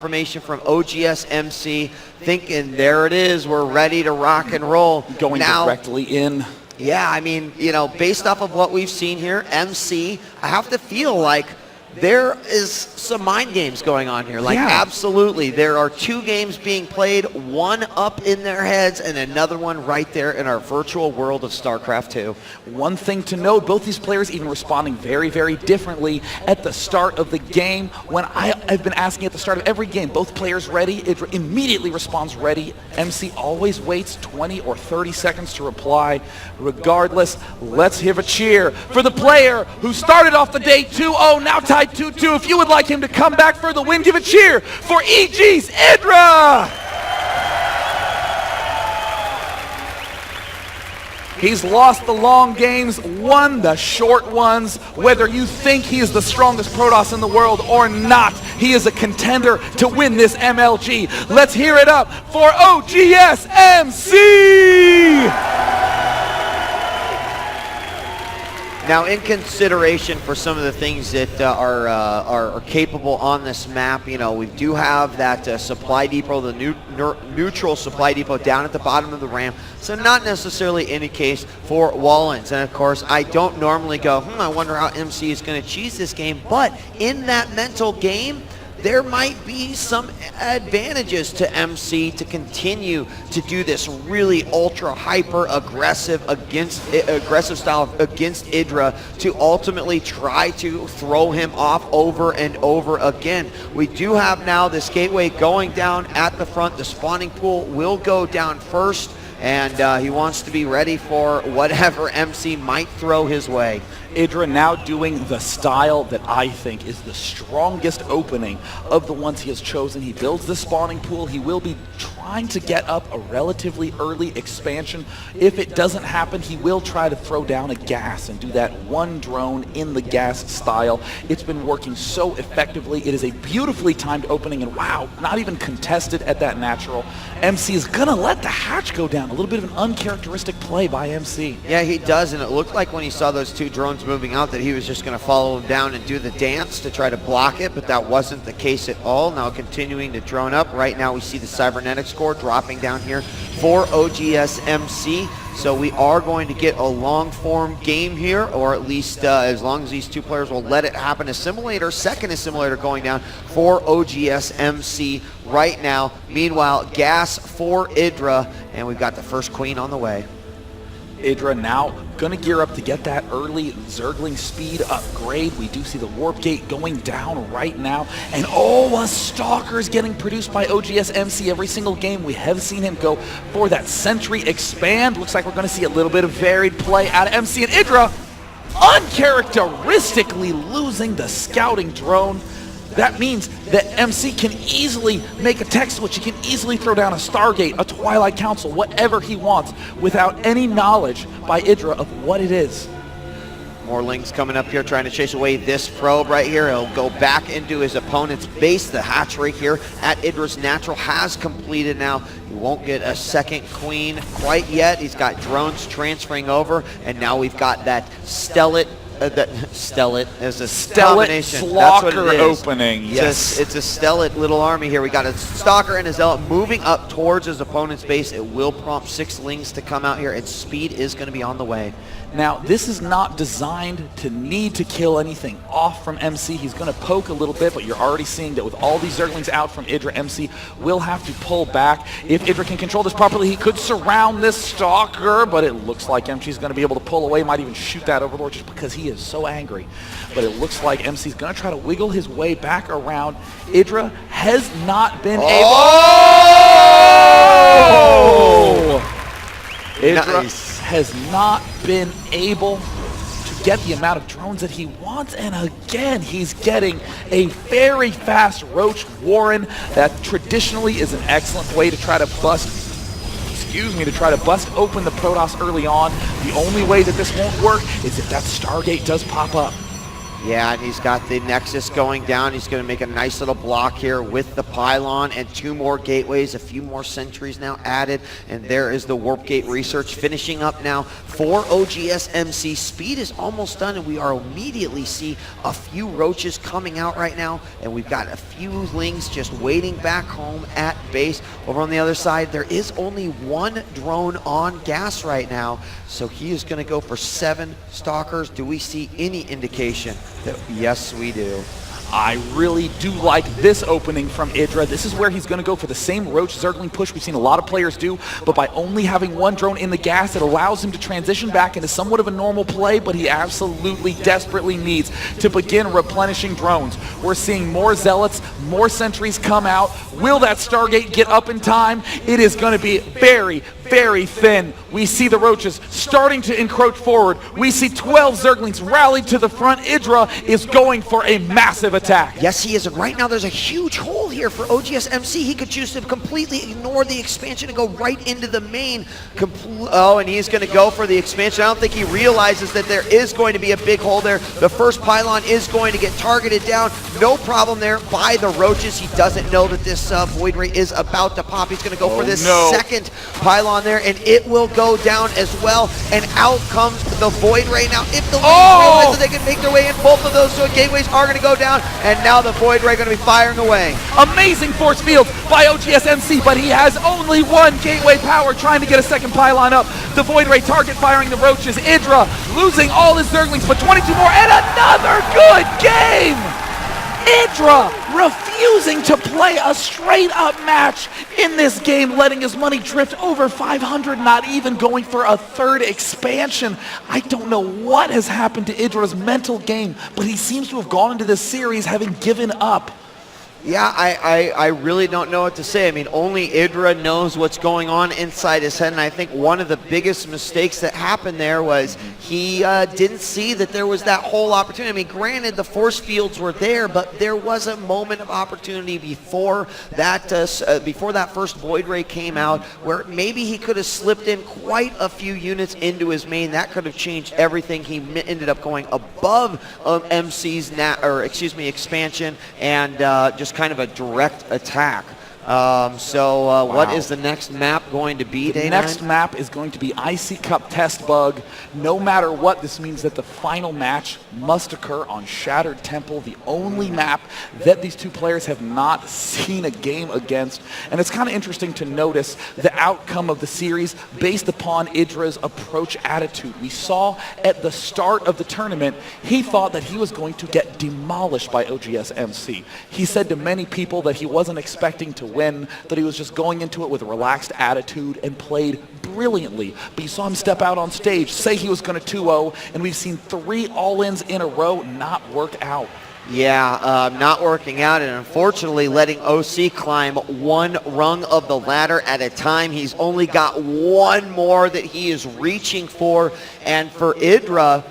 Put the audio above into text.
Information from oGsMC, thinking there it is, we're ready to rock and roll. Going now, directly in. Yeah, I mean, you know, based off of what we've seen here, MC, I have to feel like there is some mind games going on here. Like, absolutely. There are two games being played, one up in their heads and another one right there in our virtual world of Starcraft 2. One thing to note, both these players even responding very, very differently at the start of the game. When I've been asking at the start of every game, both players ready? It immediately responds ready. MC always waits 20 or 30 seconds to reply. Regardless, let's hear a cheer for the player who started off the day 2-0, now tied 2-2. If you would like him to come back for the win, give a cheer for EGIdra! He's lost the long games, won the short ones. Whether you think he is the strongest Protoss in the world or not, he is a contender to win this MLG. Let's hear it up for oGsMC! Now, in consideration for some of the things that are capable on this map, you know, we do have that supply depot, the neutral supply depot down at the bottom of the ramp, so not necessarily any case for Wallens. And of course, I don't normally go, I wonder how MC is going to cheese this game, but in that mental game, there might be some advantages to MC to continue to do this really ultra hyper aggressive style against Idra to ultimately try to throw him off over and over again. We do have now this gateway going down at the front. The spawning pool will go down first, and he wants to be ready for whatever MC might throw his way. Idra now doing the style that I think is the strongest opening of the ones he has chosen. He builds the spawning pool. He will be trying to get up a relatively early expansion. If it doesn't happen, he will try to throw down a gas and do that one drone in the gas style. It's been working so effectively. It is a beautifully timed opening, and wow, not even contested at that natural. MC is gonna let the hatch go down. A little bit of an uncharacteristic play by MC. Yeah, he does, and it looked like when he saw those two drones moving out that he was just going to follow him down and do the dance to try to block it, but that wasn't the case at all. Now continuing to drone up. Right now we see the cybernetic score dropping down here for oGsMC. So we are going to get a long form game here, or at least as long as these two players will let it happen. Assimilator, second assimilator going down for oGsMC right now. Meanwhile, gas for Idra, and we've got the first queen on the way. Idra now going to gear up to get that early Zergling speed upgrade. We do see the warp gate going down right now. And a Stalker's getting produced by oGsMC every single game. We have seen him go for that Sentry expand. Looks like we're going to see a little bit of varied play out of MC, and Idra uncharacteristically losing the scouting drone. That means that MC can easily make a tech switch. He can easily throw down a Stargate, a Twilight Council, whatever he wants, without any knowledge by Idra of what it is. More Lings coming up here trying to chase away this probe right here. He'll go back into his opponent's base. The hatch right here at Idra's natural has completed now. He won't get a second queen quite yet. He's got drones transferring over, and now we've got that Stellit. Stellit is a Stellit Stalker opening. Yes, it's a Stellit little army here. We got a Stalker and a Zealot moving up towards his opponent's base. It will prompt 6 Lings to come out here, and speed is going to be on the way. Now, this is not designed to need to kill anything off from MC. He's going to poke a little bit, but you're already seeing that with all these Zerglings out from Idra, MC will have to pull back. If Idra can control this properly, he could surround this Stalker, but it looks like MC's going to be able to pull away, might even shoot that Overlord just because he is so angry. But it looks like MC's going to try to wiggle his way back around. Idra has not been able... Idra has not been able to get the amount of drones that he wants, and again he's getting a very fast Roach Warren. That traditionally is an excellent way to try to bust open the Protoss early on. The only way that this won't work is if that Stargate does pop up. Yeah, and he's got the Nexus going down. He's going to make a nice little block here with the pylon and 2 more gateways, a few more sentries now added, and there is the warp gate research finishing up now for oGsMC. Speed is almost done, and we are immediately see a few roaches coming out right now, and we've got a few lings just waiting back home at base. Over on the other side, there is only 1 drone on gas right now, so he is going to go for 7 stalkers. Do we see any indication? Yes, we do. I really do like this opening from EGIdra. This is where he's going to go for the same Roach Zergling push we've seen a lot of players do, but by only having 1 drone in the gas, it allows him to transition back into somewhat of a normal play, but he absolutely desperately needs to begin replenishing drones. We're seeing more Zealots, more sentries come out. Will that Stargate get up in time? It is going to be very, very thin. We see the Roaches starting to encroach forward. We see 12 Zerglings rallied to the front. EGIdra is going for a massive attack. Yes, he is. And right now there's a huge hole here for oGsMC. He could choose to completely ignore the expansion and go right into the main. Oh, and he's going to go for the expansion. I don't think he realizes that there is going to be a big hole there. The first pylon is going to get targeted down. No problem there by the Roaches. He doesn't know that this Void Ray is about to pop. He's going to go for this second pylon there, and it will go down as well. And out comes the Void Ray. Now, if the realize that they can make their way in, both of those gateways are going to go down, and now the Void Ray going to be firing away. Amazing force field by oGsMC, but he has only 1 gateway power, trying to get a second pylon up. The Void Ray target firing the Roaches. EGIdra losing all his Zerglings, but 22 more, and another good game! EGIdra refusing to play a straight-up match in this game, letting his money drift over 500, not even going for a 3rd expansion. I don't know what has happened to EGIdra's mental game, but he seems to have gone into this series having given up. Yeah, I really don't know what to say. I mean, only EGIdra knows what's going on inside his head, and I think one of the biggest mistakes that happened there was he didn't see that there was that whole opportunity. I mean, granted, the force fields were there, but there was a moment of opportunity before that first Void Ray came out where maybe he could have slipped in quite a few units into his main. That could have changed everything. He ended up going above MC's expansion, and just kind of a direct attack. What is the next map going to be, The next map is going to be Icy Cup Test Bug. No matter what, this means that the final match must occur on Shattered Temple, the only map that these 2 players have not seen a game against. And it's kind of interesting to notice the outcome of the series based upon EGIdra's approach attitude. We saw at the start of the tournament, he thought that he was going to get demolished by oGsMC. He said to many people that he wasn't expecting to win, that he was just going into it with a relaxed attitude, and played brilliantly. But you saw him step out on stage, say he was going to 2-0, and we've seen 3 all-ins in a row not work out. Yeah, not working out, and unfortunately letting OC climb 1 rung of the ladder at a time. He's only got 1 more that he is reaching for, and for EGIdra,